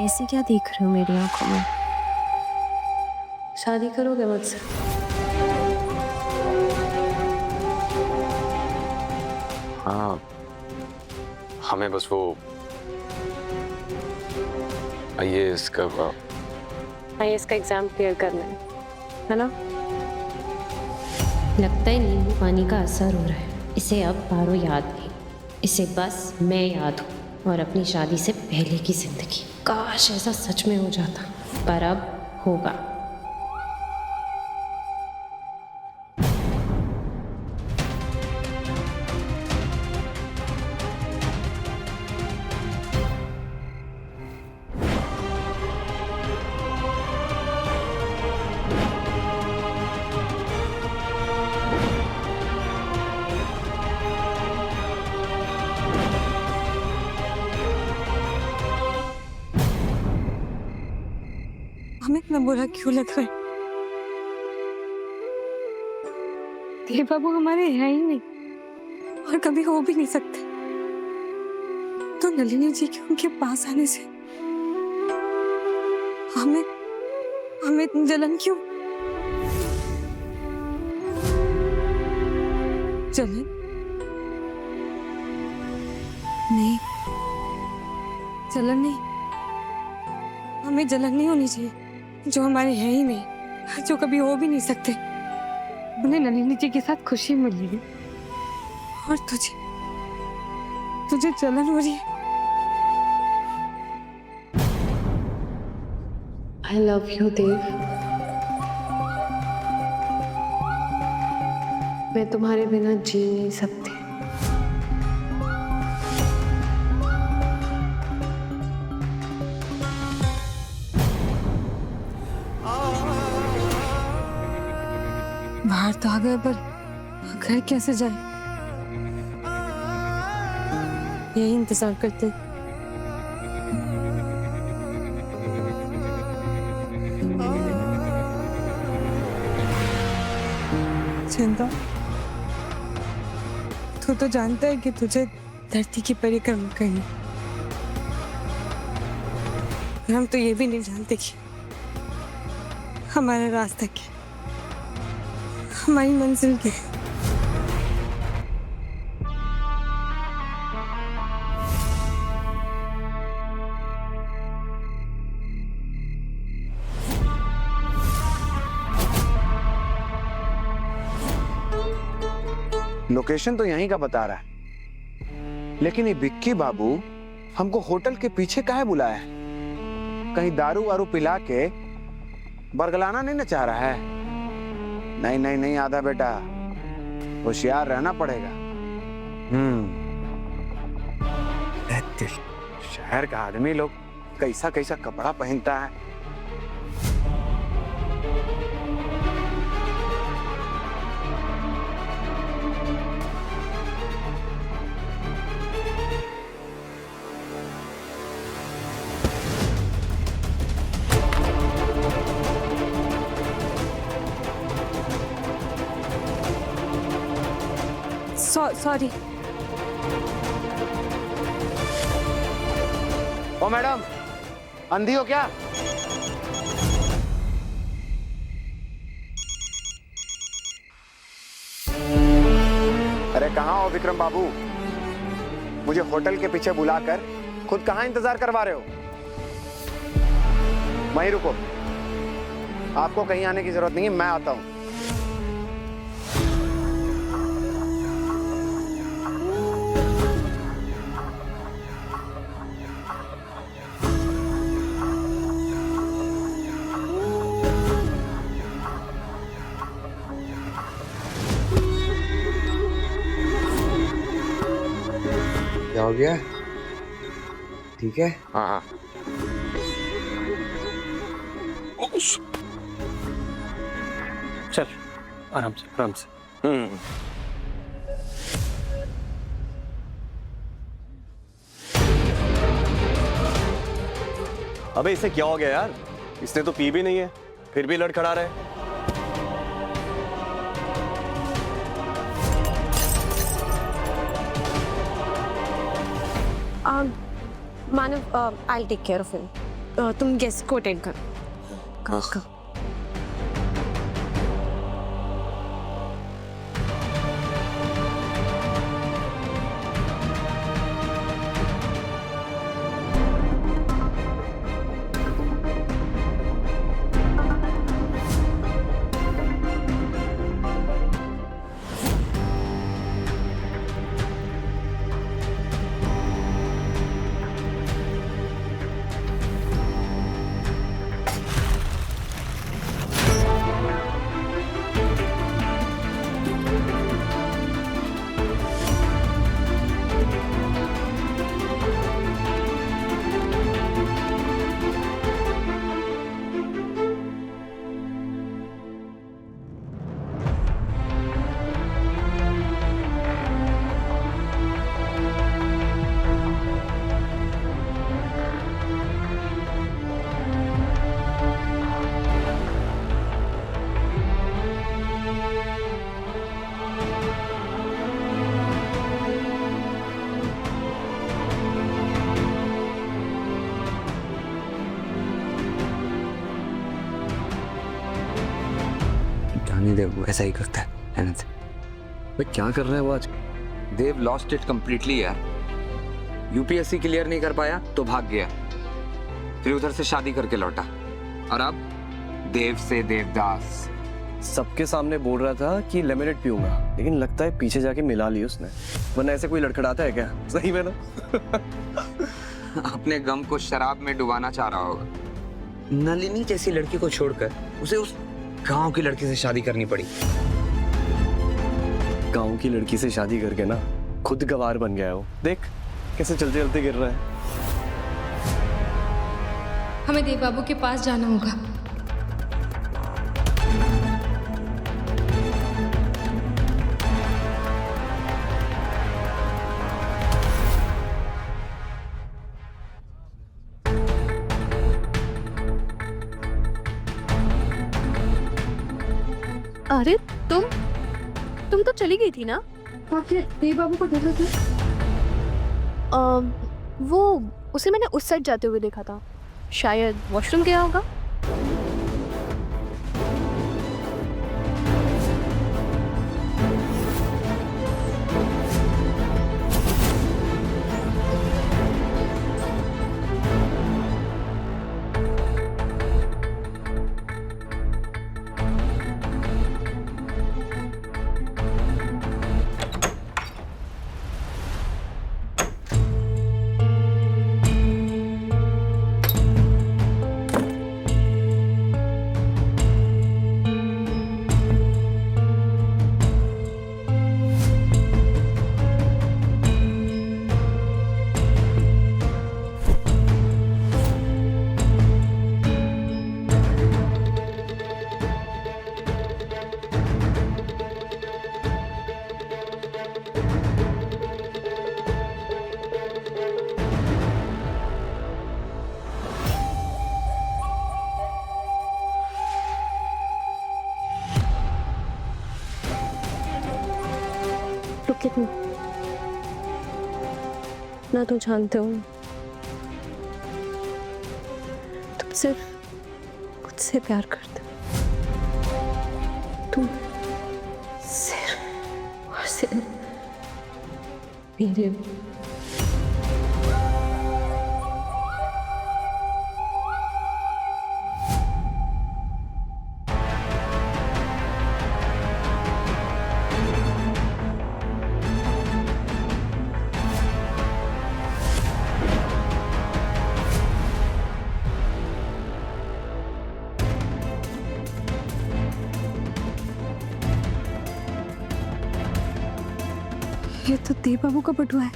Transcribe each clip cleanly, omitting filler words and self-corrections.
ऐसे क्या देख रहे हो मेरी आंखों में? शादी करोगे मुझसे? हाँ, हमें बस वो आईएएस का एग्जाम क्लियर करना है ना? लगता है नींबू पानी का असर हो रहा है। इसे अब पारो याद नहीं, इसे बस मैं याद हूँ और अपनी शादी से पहले की जिंदगी। काश ऐसा सच में हो जाता, पर अब होगा। हमें इतना बुरा क्यों लग रहा है? देव बाबू हमारे हैं ही नहीं और कभी हो भी नहीं सकते। तो नलिनी जी के उनके पास आने से हमें हमें इतनी जलन क्यों? जलन नहीं, जलन नहीं, हमें जलन नहीं होनी चाहिए। जो हमारे हैं ही नहीं, जो कभी हो भी नहीं सकते, उन्हें नलिनी जी के साथ खुशी मिली है और तुझे जलन हो रही है। I love you, देव। मैं तुम्हारे बिना जी नहीं सकती। बाहर तो आ गए, पर घर कैसे जाए? यही इंतजार करते। चिंता, तू तो जानता है कि तुझे धरती की परिक्रमा करनी। हम तो ये भी नहीं जानते कि हमारा रास्ता क्या, हमारी मंजिल क्या है। लोकेशन तो यहीं का बता रहा है, लेकिन ये विक्की बाबू हमको होटल के पीछे काहे बुलाया है? कहीं दारू वारू पिला के बरगलाना नहीं ना चाह रहा है? नहीं नहीं नहीं आधा बेटा, होशियार रहना पड़ेगा। शहर का आदमी लोग कैसा कैसा कपड़ा पहनता है। सॉरी। ओ मैडम, अंधी हो क्या? अरे कहाँ हो विक्रम बाबू? मुझे होटल के पीछे बुलाकर खुद कहाँ इंतजार करवा रहे हो? वहीं रुको, आपको कहीं आने की जरूरत नहीं है, मैं आता हूं। क्या हो गया? ठीक है? हाँ हाँ। चल आराम से आराम से। अबे इसे क्या हो गया यार? इसने तो पी भी नहीं है, फिर भी लड़खड़ा रहा है। Manav, I'll take care of him. तुम गेस्ट को अटेंड करो। जाने दे, वो ऐसा ही करता है। रहने दे। भाई क्या कर रहा है वो आज? देव लॉस्ट इट कंप्लीटली यार। यूपीएससी क्लियर नहीं कर पाया तो भाग गया, फिर उधर से शादी करके लौटा, और अब देव से देवदास। सबके सामने बोल रहा था कि लेमनेड पीऊंगा, लेकिन लगता है पीछे जाके मिला ली उसने। वरना ऐसे कोई लड़खड़ाता है क्या? सही में ना। अपने गम को शराब में डुबाना चाह रहा होगा। नलिनी जैसी लड़की को छोड़कर उसे उस गांव की लड़की से शादी करनी पड़ी। गांव की लड़की से शादी करके ना खुद गवार बन गया है वो। देख कैसे चलते चलते गिर रहा है। हमें देव बाबू के पास जाना होगा। अरे तुम तो चली गई थी ना? देव बाबू को देखा था? वो उसे मैंने उस साइड जाते हुए देखा था, शायद वॉशरूम गया होगा। कितनी ना तो जानते हो, तुम सिर्फ मुझसे प्यार करते हो। तुम सिर्फ और सिर्फ मेरे ये तो देव बाबू का बटुआ है।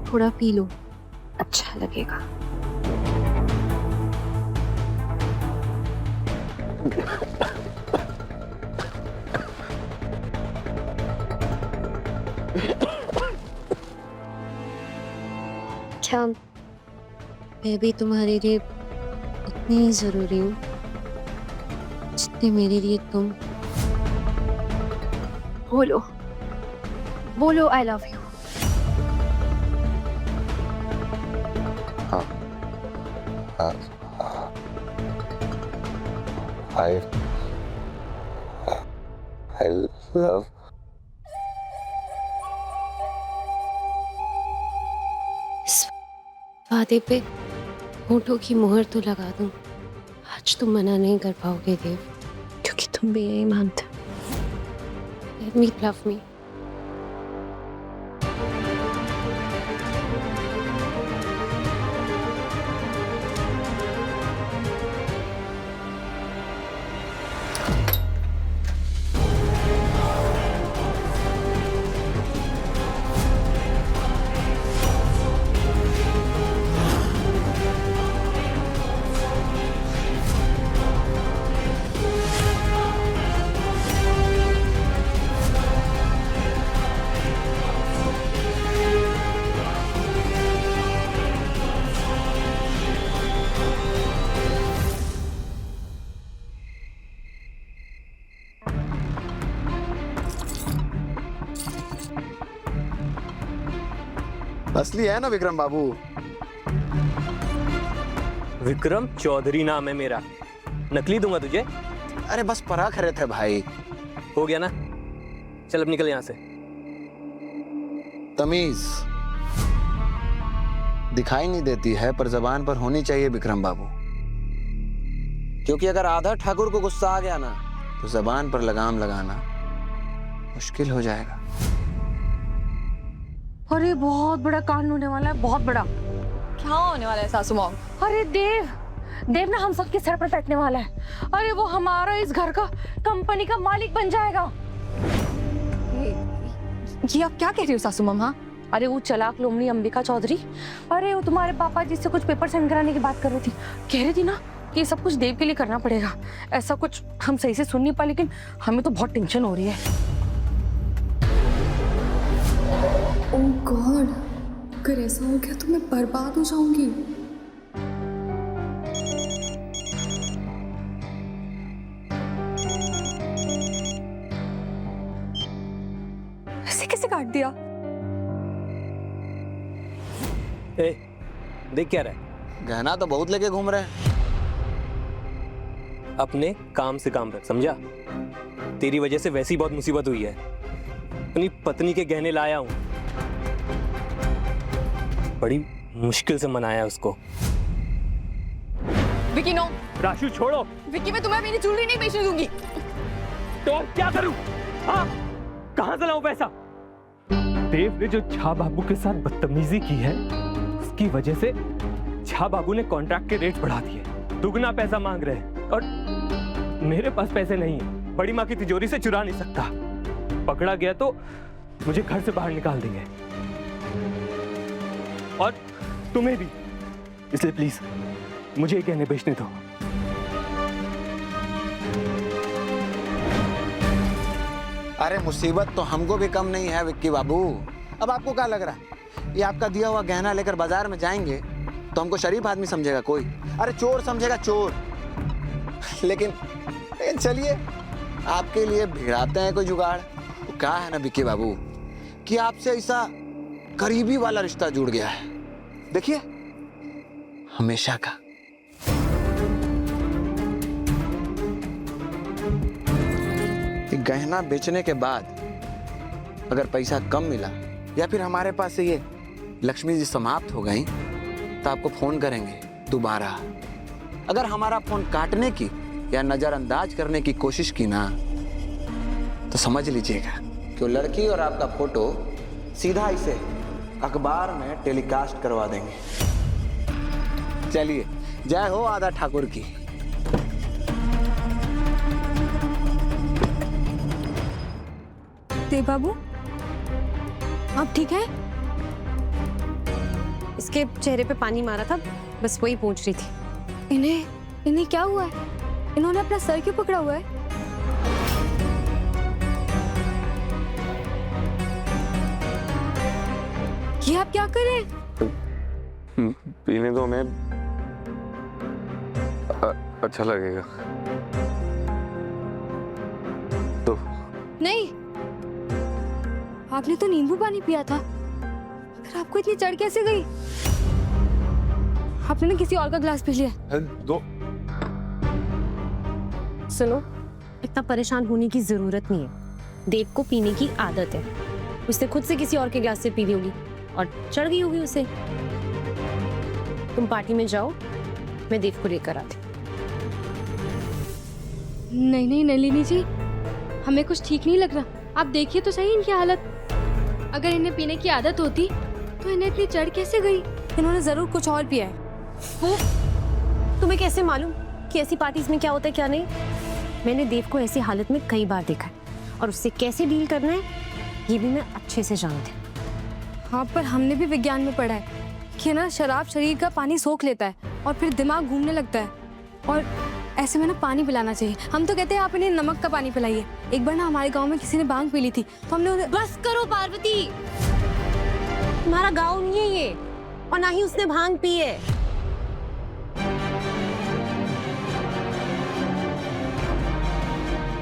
थोड़ा पी लो, अच्छा लगेगा। अच्छा, मैं भी तुम्हारे लिए उतनी ही जरूरी हूँ जितने मेरे लिए तुम। बोलो बोलो I love you. I love. इस वादे पे होठों की मोहर तो लगा दूं, आज तुम मना नहीं कर पाओगे देव, क्योंकि तुम भी यही मानते हो। Let me love me. असली है ना विक्रम बाबू? विक्रम चौधरी नाम है मेरा, नकली दूंगा तुझे? अरे बस परख रहे थे भाई। हो गया ना, चल अब निकल यहाँ से। तमीज दिखाई नहीं देती है पर जबान पर होनी चाहिए विक्रम बाबू, क्योंकि अगर आधा ठाकुर को गुस्सा आ गया ना तो जबान पर लगाम लगाना मुश्किल हो जाएगा। अरे बहुत बड़ा कांड होने वाला है, बहुत बड़ा। क्या होने वाला है सासू माँ? अरे देव, देव ना हम सबके सर पर बैठने वाला है। अरे वो हमारा इस घर का, कंपनी का मालिक बन जाएगा। ये आप क्या कह रही हो सासू माँ? हाँ, अरे वो चलाक लोमड़ी अंबिका चौधरी, अरे वो तुम्हारे पापा जी से कुछ पेपर साइन कराने की बात कर रही थी, कह रही थी ना कि ये सब कुछ देव के लिए करना पड़ेगा। ऐसा कुछ हम सही से सुन नहीं पाए, लेकिन हमें तो बहुत टेंशन हो रही है। ओह गॉड, अगर ऐसा हो गया तो मैं बर्बाद हो जाऊंगी। ऐसे कैसे काट दिया? ए, देख क्या रहा है? गहना तो बहुत लेके घूम रहे हैं। अपने काम से काम रख, समझा? तेरी वजह से वैसी बहुत मुसीबत हुई है। अपनी पत्नी के गहने लाया हूं, बड़ी मुश्किल से मनाया उसको। विकी नो। राशु छोड़ो। विकी मैं तुम्हें मेरी ज्वेलरी नहीं बेचने दूंगी। तो और क्या करूं? हाँ, कहां से लाऊं पैसा? देव ने जो झा बाबू के साथ बदतमीजी की है, उसकी वजह से झा बाबू ने कॉन्ट्रैक्ट के रेट बढ़ा दिए, दुगना पैसा मांग रहे हैं, और मेरे पास पैसे नहीं है। बड़ी माँ की तिजोरी से चुरा नहीं सकता, पकड़ा गया तो मुझे घर से बाहर निकाल देंगे, और तुम्हें भी। इसलिए प्लीज मुझे गहने बेचने दो। अरे मुसीबत तो हमको भी कम नहीं है विक्की बाबू। अब आपको क्या लग रहा है, ये आपका दिया हुआ गहना लेकर बाजार में जाएंगे तो हमको शरीफ आदमी समझेगा कोई? अरे चोर समझेगा, चोर। लेकिन चलिए आपके लिए भिड़ाते हैं कोई जुगाड़। क्या है ना विक्की बाबू कि आपसे ऐसा करीबी वाला रिश्ता जुड़ गया है, देखिए, हमेशा का। गहना बेचने के बाद अगर पैसा कम मिला या फिर हमारे पास से ये लक्ष्मी जी समाप्त हो गई तो आपको फोन करेंगे दोबारा। अगर हमारा फोन काटने की या नजरअंदाज करने की कोशिश की ना तो समझ लीजिएगा कि वो लड़की और आपका फोटो सीधा इसे अखबार में टेलीकास्ट करवा देंगे। चलिए, जय हो आधा ठाकुर की। देव बाबू, आप ठीक है? इसके चेहरे पे पानी मारा था, बस वही पूछ रही थी। इन्हें क्या हुआ है? इन्होंने अपना सर क्यों पकड़ा हुआ है? ये आप क्या कर रहे हैं? पीने दो, हमें अच्छा लगेगा। तो नहीं, आपने तो नींबू पानी पिया था, फिर आपको इतनी चढ़ कैसे गई? आपने ना किसी और का ग्लास पी लिया। दो। सुनो, इतना परेशान होने की जरूरत नहीं है। देव को पीने की आदत है, उसने खुद से किसी और के ग्लास से पी ली होगी और चढ़ गई होगी उसे। तुम पार्टी में जाओ, मैं देव को लेकर आती। नहीं नहीं नलिनी जी, हमें कुछ ठीक नहीं लग रहा। आप देखिए तो सही इनकी हालत। अगर इन्हें पीने की आदत होती तो इन्हें इतनी चढ़ कैसे गई? इन्होंने जरूर कुछ और पिया है। वो तुम्हें कैसे मालूम कि ऐसी पार्टीज में क्या होता है क्या नहीं? मैंने देव को ऐसी हालत में कई बार देखा है और उससे कैसे डील करना है ये भी मैं अच्छे से जानती हूँ। हाँ, पर हमने भी विज्ञान में पढ़ा है कि ना शराब शरीर का पानी सोख लेता है और फिर दिमाग घूमने लगता है, और ऐसे में ना पानी पिलाना चाहिए। हम तो कहते हैं आप इन्हें नमक का पानी पिलाइए। एक बार ना हमारे गांव में किसी ने भांग पी ली थी तो हमने उन्हें। बस करो पार्वती, तुम्हारा गाँव नहीं है ये और ना ही उसने भांग पी है।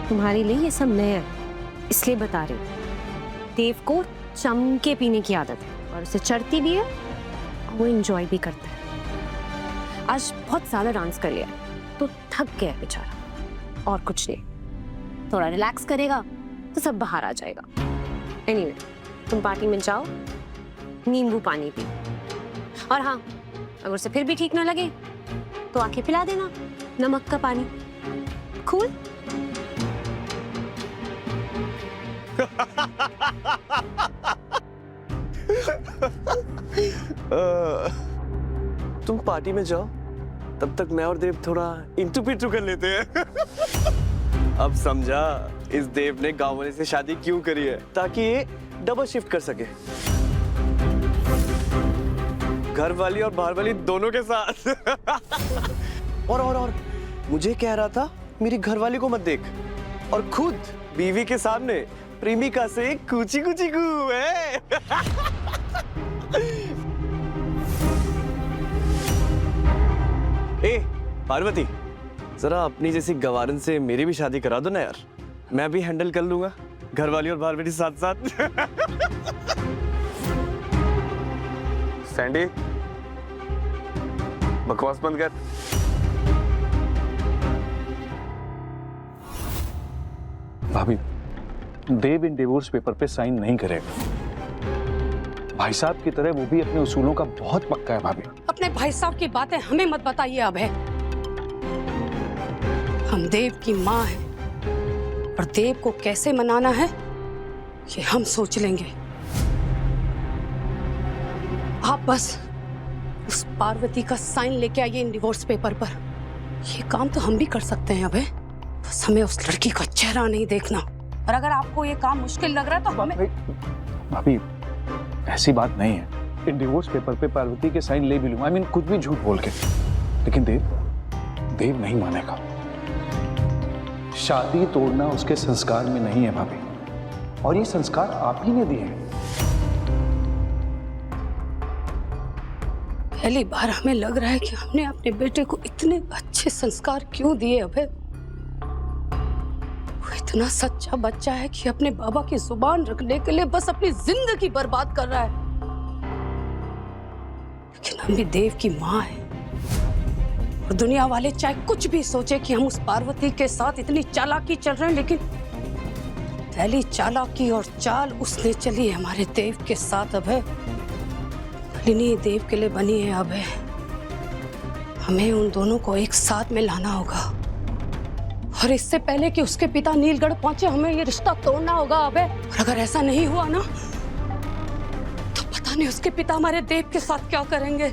तुम्हारे लिए ये सब नया है, इसलिए बता रही हूँ। देव को जम के पीने की आदत है और उसे चढ़ती भी है और वो एंजॉय भी करता है। आज बहुत ज्यादा डांस कर लिया तो थक गया है बेचारा, और कुछ नहीं। थोड़ा रिलैक्स करेगा तो सब बाहर आ जाएगा। एनीवे, तुम पार्टी में जाओ, नींबू पानी पी, और हाँ, अगर उसे फिर भी ठीक ना लगे तो आके पिला देना नमक का पानी। कूल? तुम पार्टी में जाओ, तब तक मैं और देव थोड़ा इंटू पिंटू कर लेते हैं। अब समझा इस देव ने गांव वाले से शादी क्यों करी है, ताकि ये डबल शिफ्ट कर सके, घर वाली और बाहर वाली दोनों के साथ। और मुझे कह रहा था मेरी घरवाली को मत देख, और खुद बीवी के सामने प्रेमिका से कूची कूची कू है। ए पार्वती, जरा अपनी जैसी गवारन से मेरी भी शादी करा दो ना यार, मैं भी हैंडल कर लूंगा घरवाली और बाहर वाली साथ साथ। सैंडी, बकवास बंद कर। भाभी, देव इन डिवोर्स पेपर पे साइन नहीं करेगा। भाई साहब की तरह वो भी अपने उसूलों का बहुत पक्का है। भाभी, अपने भाई साहब की बातें हमें मत बताइए अब है। हम देव की माँ हैं और देव को कैसे मनाना है ये हम सोच लेंगे। आप बस उस पार्वती का साइन लेके आइए इन डिवोर्स पेपर पर। ये काम तो हम भी कर सकते हैं अब है, बस हमें उस लड़की का चेहरा नहीं देखना। और अगर आपको ये काम मुश्किल लग रहा है तो हमें। भाभी, ऐसी बात नहीं है। इन डिवोर्स पेपर पे पार्वती के साइन ले भी लूंगा, I mean, कुछ भी झूठ बोल के, लेकिन देव नहीं मानेगा। शादी तोड़ना उसके संस्कार में नहीं है भाभी, और ये संस्कार आप ही ने दिए हैं। पहली बार हमें लग रहा है कि हमने अपने बेटे को इतने अच्छे संस्कार क्यों दिए अभय। वो इतना सच्चा बच्चा है कि अपने बाबा की जुबान रखने के लिए बस अपनी जिंदगी बर्बाद कर रहा है। लेकिन हम भी देव की माँ है, और दुनिया वाले चाहे कुछ भी सोचे कि हम उस पार्वती के साथ इतनी चालाकी चल रहे हैं, लेकिन पहली चालाकी और चाल उसने चली है हमारे देव के साथ अभय। नलिनी देव के लिए बनी है अभय, हमें उन दोनों को एक साथ में लाना होगा, और इससे पहले कि उसके पिता नीलगढ़ पहुंचे हमें ये रिश्ता तोड़ना होगा अभय। और अगर ऐसा नहीं हुआ ना तो पता नहीं उसके पिता हमारे देव के साथ क्या करेंगे।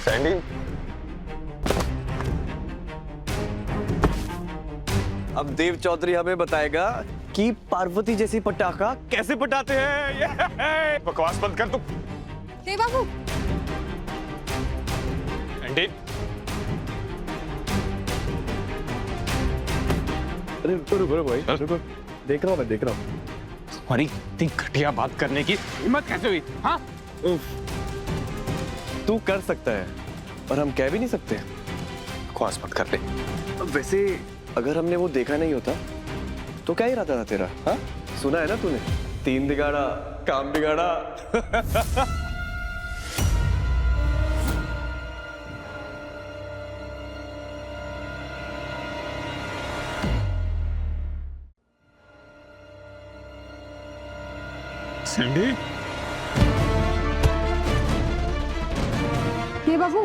सैंडी, अब देव चौधरी हमें बताएगा कि पार्वती जैसी पटाखा कैसे पटाते हैं। बकवास बंद कर तू। देव बाबू, सैंडी, अरे रुको भाई, रुको, देख रहा हूँ। तुम्हारी इतनी घटिया बात करने की हिम्मत कैसे हुई? हाँ, तू कर सकता है और हम कह भी नहीं सकते। बकवास मत कर ले। वैसे अगर हमने वो देखा नहीं होता तो क्या इरादा था तेरा? हाँ, सुना है ना तूने, 3 बिगाड़ा काम बिगाड़ा। सैंडी, ये बाबू,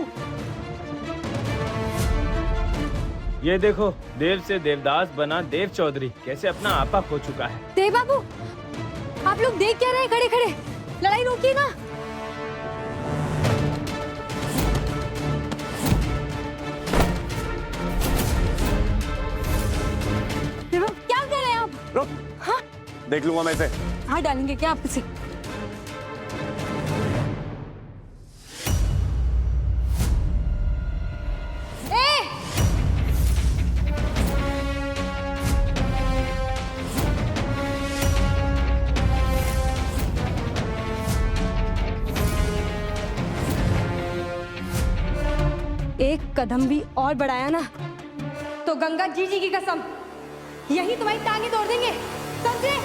ये देखो, देव से देवदास बना देव चौधरी कैसे अपना आपा खो चुका है। देव बाबू, आप लोग देख क्या रहे हैं खड़े खड़े? लड़ाई रोकिए ना। देव बाबू, क्या कर रहे हैं आप? रुक, हाँ, देख लूंगा मैं इसे। हाथ डालेंगे क्या आप इसे? एक कदम भी और बढ़ाया ना तो गंगा जी जी की कसम यही तुम्हारी टांगे तोड़ देंगे, समझे?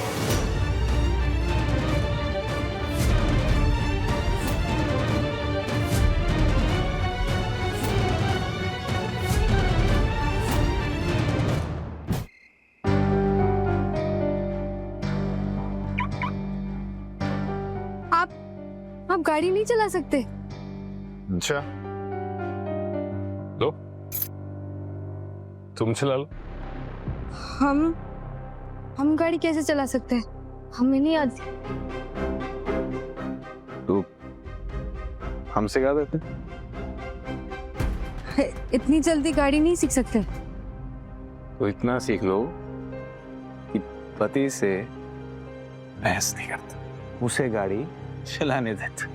आप गाड़ी नहीं चला सकते? अच्छा, लो तुम चला लो। हम गाड़ी कैसे चला सकते हैं? हमें नहीं आती। तू हम सिखा देते। इतनी जल्दी गाड़ी नहीं सीख सकते। तो इतना सीख लो कि पति से बहस नहीं करता, उसे गाड़ी चलाने देता।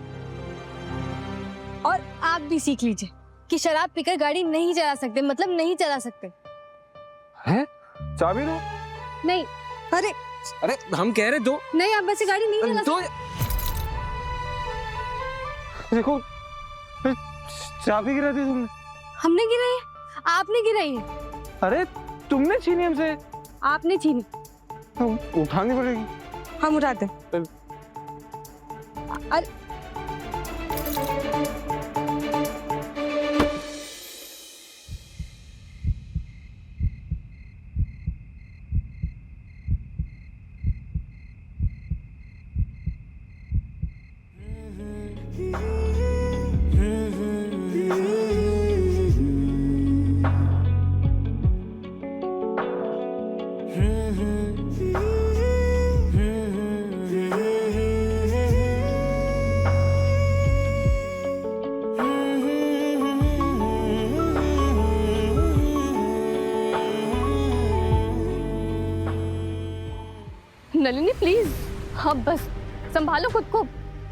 और आप भी सीख लीजिए कि शराब पीकर गाड़ी नहीं चला सकते, मतलब नहीं चला सकते। हैं? चाबी दो। नहीं, अरे अरे हम कह रहे दो। नहीं, आप वैसे गाड़ी नहीं चला दो। देखो, चाबी गिरा दी तुमने। हमने गिराई है? आपने गिराई है। अरे तुमने छीनी हमसे। आपने छीनी। उठानी पड़ेगी। हम उठाते। अरे नलिनी प्लीज, अब बस संभालो खुद को,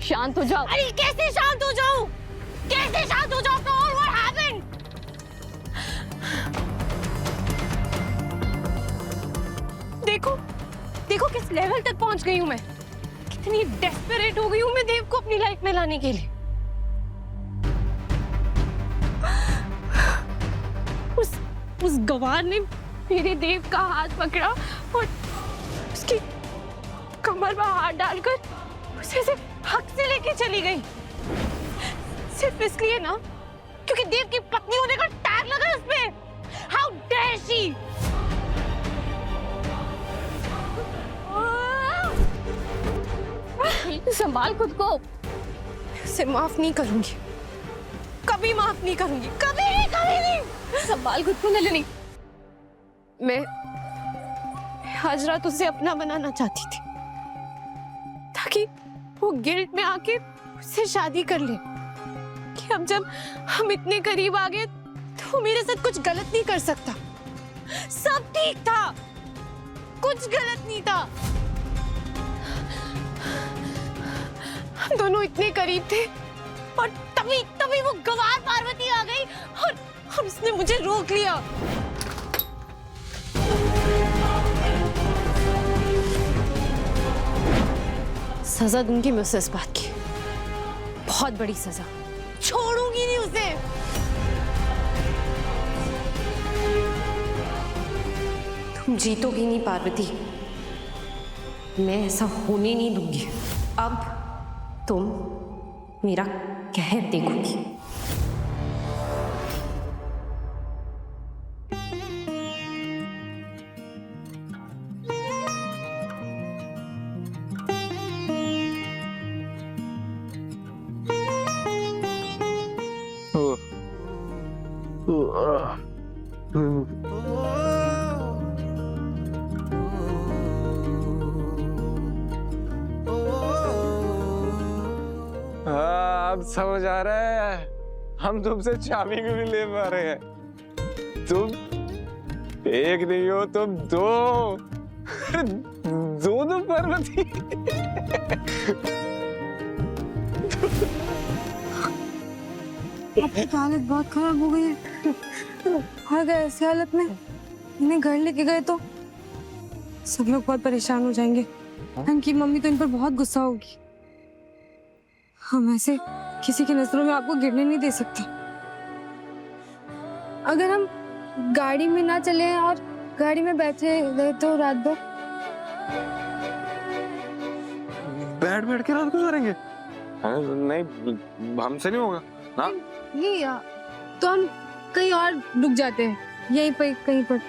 शांत हो जाओ। अरे कैसे शांत हो जाऊं? कैसे शांत हो जाऊं? What happened? देखो, देखो किस लेवल तक पहुंच गई हूं मैं। कितनी डेस्परेट हो गई हूं मैं देव को अपनी लाइफ में लाने के लिए। उस गवार ने मेरे देव का हाथ पकड़ा और उसकी कमर पर हाथ डालकर उसे सिर्फ हक से लेके चली गई। सिर्फ इसलिए ना क्योंकि देव की पत्नी होने का टैग लगा उस पे। How dare she? संभाल खुद को। उसे माफ नहीं करूंगी, कभी माफ नहीं करूंगी, कभी नहीं, कभी नहीं। संभाल खुद को नलिनी। मैं आज रात उसे अपना बनाना चाहती थी ताकि वो गिल्ट में आके उससे शादी कर ले कि अब जब हम इतने करीब आ गए तो वो मेरे साथ कुछ गलत नहीं कर सकता। सब ठीक था, कुछ गलत नहीं था। हम दोनों इतने करीब थे और तभी वो गवार पार्वती आ गई और उसने मुझे रोक लिया। सजा दूंगी मैं उसे इस बात की, बहुत बड़ी सजा। छोड़ूंगी नहीं उसे। तुम जीतोगी नहीं पार्वती, मैं ऐसा होने नहीं दूंगी। अब तुम मेरा कहर देखोगी। हाँ, अब समझ आ रहा है, हम तुमसे चाबी क्यों नहीं ले पा रहे हैं। तुम एक नहीं हो, तुम दो। दो पार्वती। आपकी हालत बहुत खराब हो गई है। अगर ऐसी हालत में इन्हें घर लेके गए तो सब लोग बहुत परेशान हो जाएंगे। इनकी मम्मी तो इन पर बहुत गुस्सा होगी। हम ऐसे किसी की नजरों में आपको गिरने नहीं दे सकते। अगर हम गाड़ी में ना चले और गाड़ी में बैठे रहे तो रात भर बैठ बैठ के रात गुजारेंगे? नहीं, हमसे नहीं होगा ना। नहीं तो हम कहीं और रुक जाते हैं, यहीं पर कहीं पर।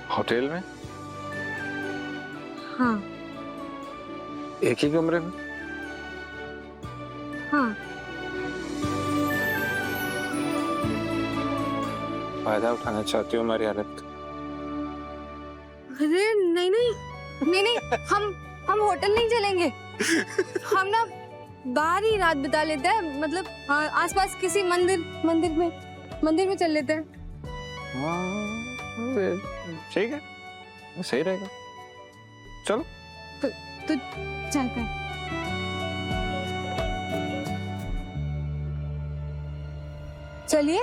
होटल में? हाँ एक ही कमरे में? हाँ। फायदा उठाना चाहती हो हमारी हालत? अरे नहीं नहीं नहीं नहीं, हम होटल नहीं चलेंगे। हम ना बाहर ही रात बिता लेते हैं, मतलब आसपास किसी मंदिर में चल लेते हैं। ठीक है, सही रहेगा। चलो तो चलते हैं। चलिए।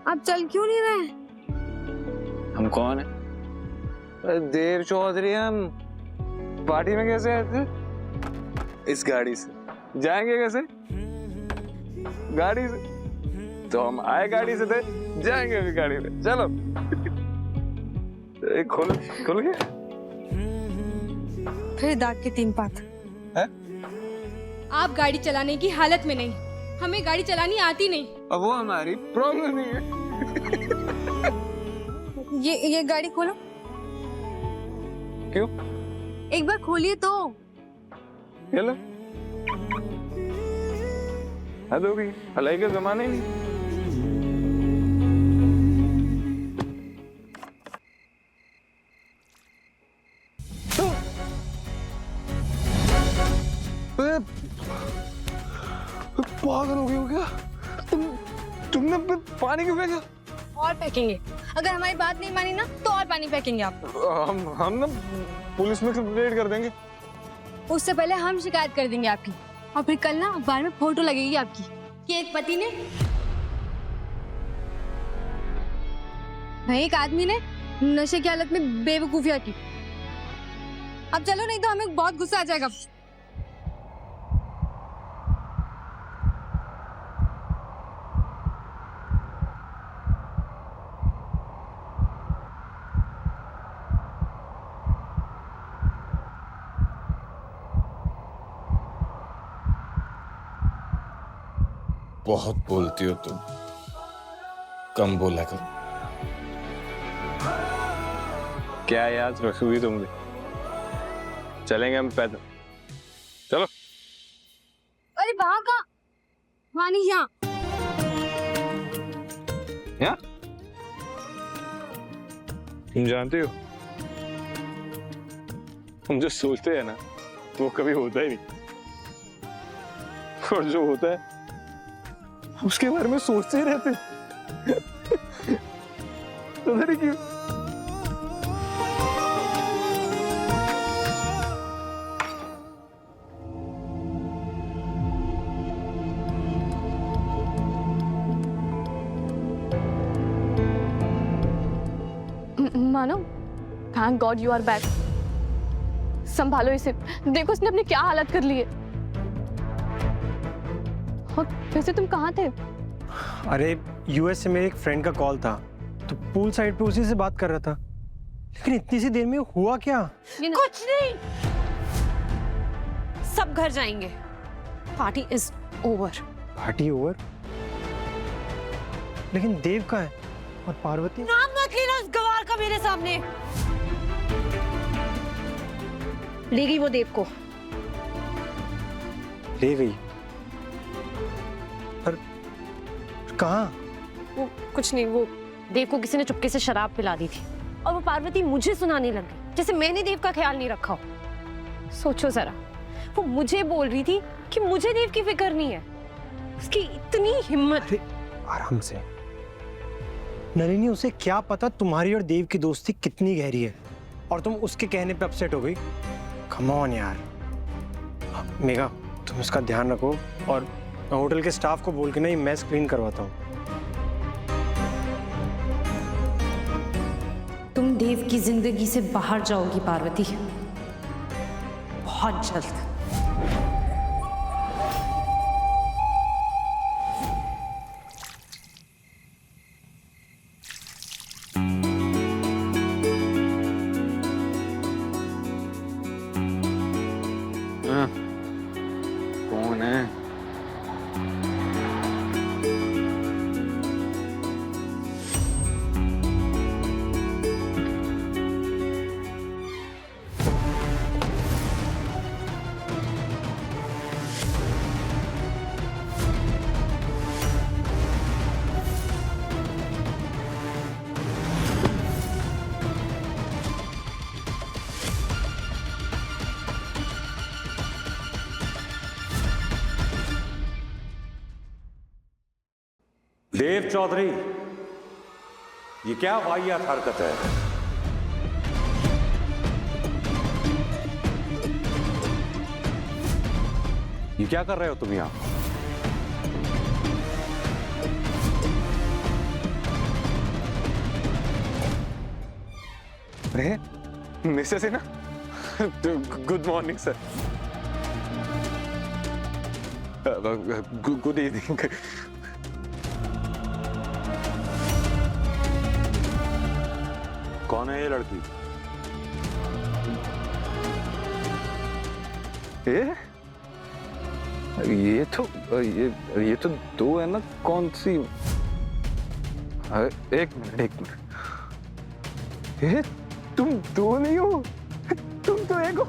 आप चल क्यों नहीं रहे? हम कौन है? देव चौधरी। हम पार्टी में कैसे आए थे? इस गाड़ी से। जाएंगे कैसे? गाड़ी से। तो हम आए गाड़ी से थे, जाएंगे भी गाड़ी से। चलो। खुल गया। फिर दाग के 3 पात। है? आप गाड़ी चलाने की हालत में नहीं, हमें गाड़ी चलानी आती नहीं। अब वो हमारी प्रॉब्लम नहीं है। ये गाड़ी खोलो। क्यों? एक बार खोलिए तो। चलो। हद हो गई, भलाई का जमाना ही नहीं। पागल हो गए हो क्या? तुमने पानी क्यों फेंका? और फेंकेंगे। अगर हमारी बात नहीं मानी ना तो और पानी फेंकेंगे आप। हम ना पुलिस में कंप्लेंट कर देंगे। उससे पहले हम शिकायत कर देंगे आपकी, और फिर कल ना अखबार में फोटो लगेगी आपकी कि एक पति ने, एक आदमी ने नशे की हालत में बेवकूफियां की। अब चलो, नहीं तो हमें बहुत गुस्सा आ जाएगा। बहुत बोलती हो तुम, कम बोला करो। क्या याद रखोगी तुमने? चलेंगे हम पैदल। चलो। अरे वहां का, वहां नहीं, यहाँ। यहाँ? तुम जानते हो, हम जो सोचते हैं ना वो कभी होता ही नहीं, और जो होता है उसके बारे में सोचते ही रहते। उधर ही क्यों? मानो, thank God you are back. संभालो इसे, देखो उसने अपनी क्या हालत कर ली है। और वैसे तुम कहाँ थे? अरे यूएस से मेरे एक फ्रेंड का कॉल था, तो पूल साइड पे उसी से बात कर रहा था। लेकिन इतनी सी देर में हुआ क्या? कुछ नहीं, सब घर जाएंगे। Party is over. Party over? लेकिन देव का है और पार्वती। नाम मत लेना उस गवार का मेरे सामने। ले गई वो देव को। ले गई? पर कहाँ? वो कुछ नहीं, वो देव को किसी ने चुपके से शराब पिला दी थी और वो पार्वती मुझे सुनाने लग गई जैसे मैंने देव का ख्याल नहीं रखा हो। सोचो जरा, वो मुझे बोल रही थी कि मुझे देव की फिक्र नहीं है। उसकी इतनी हिम्मत। आराम से नलिनी, उसे क्या पता तुम्हारी और देव की दोस्ती कितनी गहरी है और तुम उसके कहने पे अपसेट हो गई। कम ऑन यार। मेघा, तुम उसका ध्यान रखो और मैं होटल के स्टाफ को बोल के ना ये मैस क्लीन करवाता हूँ। तुम देव की जिंदगी से बाहर जाओगी पार्वती, बहुत जल्द। कौन है? देव चौधरी, ये क्या वाहियात हरकत है? ये क्या कर रहे हो तुम यहां? अरे मिसेस है ना? Good morning sir. Good evening. कौन है ये लड़की? ये तो दो है ना। कौन सी? एक मिनट। तुम दो नहीं हो, तुम तो एक हो।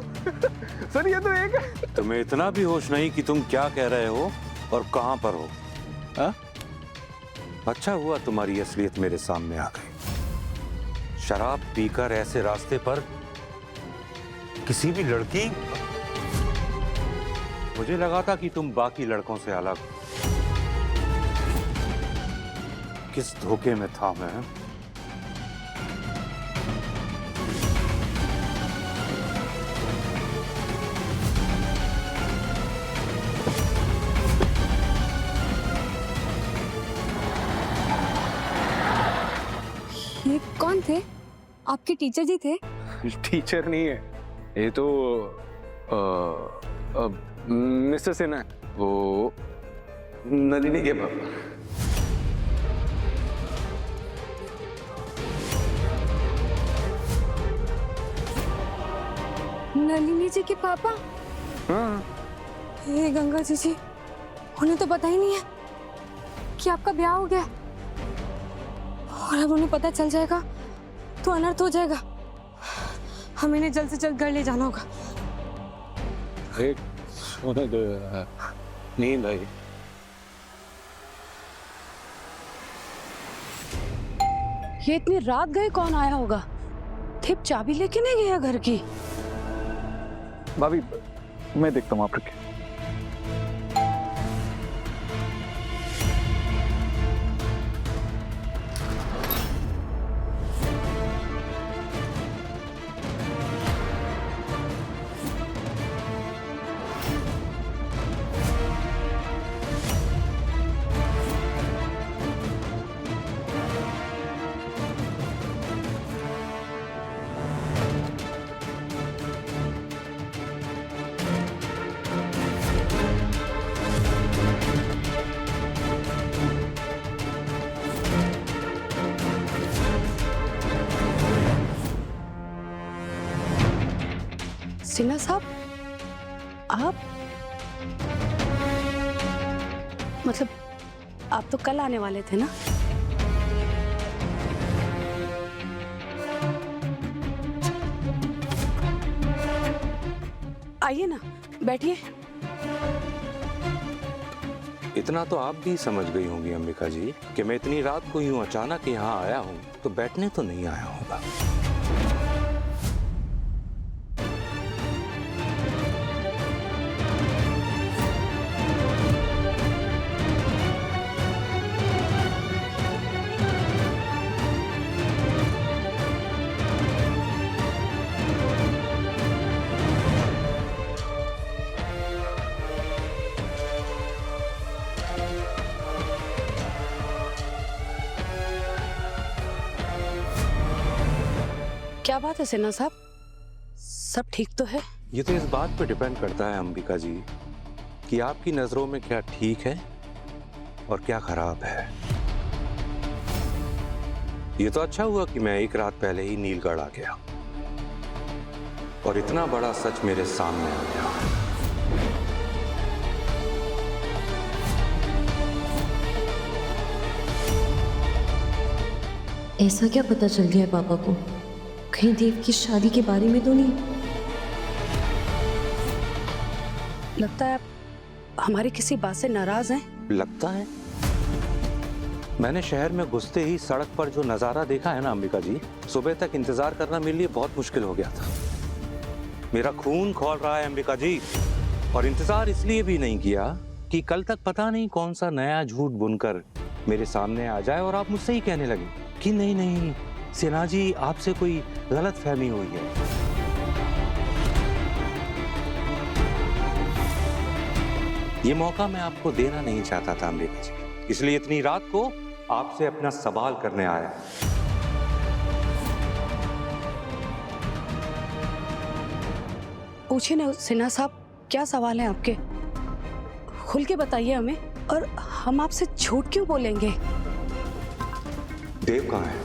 सर ये तो एक है। तुम्हें इतना भी होश नहीं कि तुम क्या कह रहे हो और कहां पर हो? हा? अच्छा हुआ तुम्हारी असलियत मेरे सामने आ गई। शराब पीकर ऐसे रास्ते पर किसी भी लड़की, मुझे लगा था कि तुम बाकी लड़कों से अलग। किस धोखे में था मैं। ये कौन थे? आपके टीचर जी थे? टीचर नहीं है ये तो मिस्टर सिन्हा है, वो नलिनी के पापा। नलिनी जी के पापा? हाँ। हे गंगा जी, उन्हें तो पता ही नहीं है कि आपका ब्याह हो गया और अब उन्हें पता चल जाएगा तो अनर्थ हो जाएगा। हमें इन्हें जल्द से जल्द घर ले जाना होगा। सोने दो, नींद आई। ये इतनी रात गए, कौन आया होगा? थिप चाबी लेके नहीं गया घर की? भाभी मैं देखता हूँ आप रखे। सिन्हा साहब, आप मतलब आप तो कल आने वाले थे ना? आइए ना, बैठिए। इतना तो आप भी समझ गई होंगी अंबिका जी कि मैं इतनी रात को यूं अचानक यहाँ आया हूँ तो बैठने तो नहीं आया होगा। क्या बात है सिन्हा साहब, सब ठीक तो है? ये तो इस बात पे डिपेंड करता है अंबिका जी कि आपकी नजरों में क्या ठीक है और क्या खराब है। ये तो अच्छा हुआ कि मैं एक रात पहले ही नीलगढ़ आ गया और इतना बड़ा सच मेरे सामने आ गया। ऐसा क्या पता चल गया है पापा को? कहीं देव की शादी के बारे में तो नहीं? लगता है आप हमारी किसी बात से नाराज हैं। लगता है? मैंने शहर में घुसते ही सड़क पर जो नजारा देखा है ना अंबिका जी, सुबह तक इंतजार करना मेरे लिए बहुत मुश्किल हो गया था। मेरा खून खौल रहा है अंबिका जी, और इंतजार इसलिए भी नहीं किया कि कल तक पता नहीं कौन सा नया झूठ बुनकर मेरे सामने आ जाए और आप मुझसे ही कहने लगे कि नहीं नहीं सिन्हा जी, आपसे कोई गलत फहमी हुई है। ये मौका मैं आपको देना नहीं चाहता था अंबिका जी, इसलिए इतनी रात को आपसे अपना सवाल करने आया। पूछिए ना सिन्हा साहब, क्या सवाल है आपके? खुल के बताइए हमें, और हम आपसे झूठ क्यों बोलेंगे? देव कहाँ है?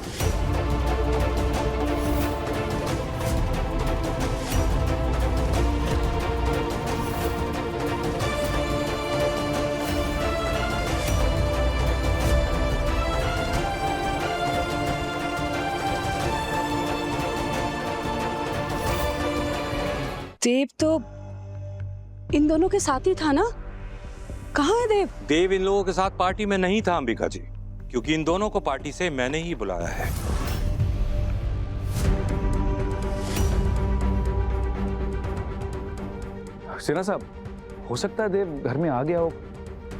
देव तो इन दोनों के साथ ही था ना? कहाँ है देव? देव इन लोगों के साथ पार्टी में नहीं था अंबिका जी, क्योंकि इन दोनों को पार्टी से मैंने ही बुलाया है। सिन्हा साहब, हो सकता है देव घर में आ गया हो।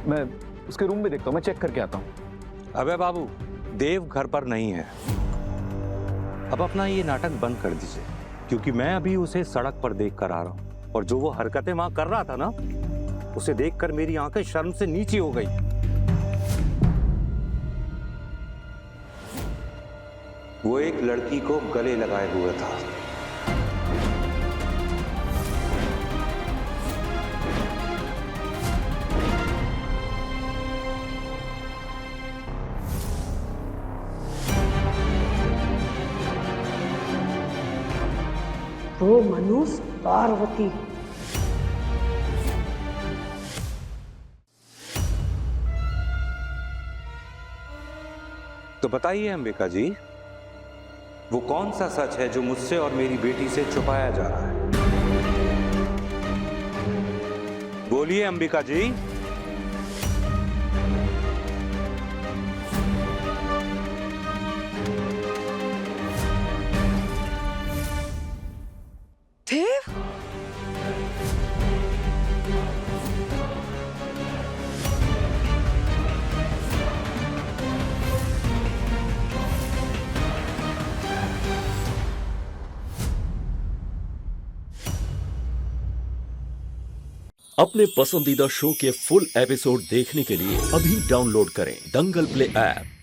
मैं उसके रूम में देखता हूँ, मैं चेक करके आता हूँ। अबे बाबू, देव घर पर नहीं है। अब अपना ये नाटक बंद कर दीजिए, क्योंकि मैं अभी उसे सड़क पर देख कर आ रहा हूँ, और जो वो हरकतें वहां कर रहा था ना, उसे देखकर मेरी आंखें शर्म से नीची हो गई। वो एक लड़की को गले लगाए हुए था। वो मनुष्य पार्वती। तो बताइए अंबिका जी, वो कौन सा सच है जो मुझसे और मेरी बेटी से छुपाया जा रहा है? बोलिए अंबिका जी। देव, अपने पसंदीदा शो के फुल एपिसोड देखने के लिए अभी डाउनलोड करें दंगल प्ले ऐप।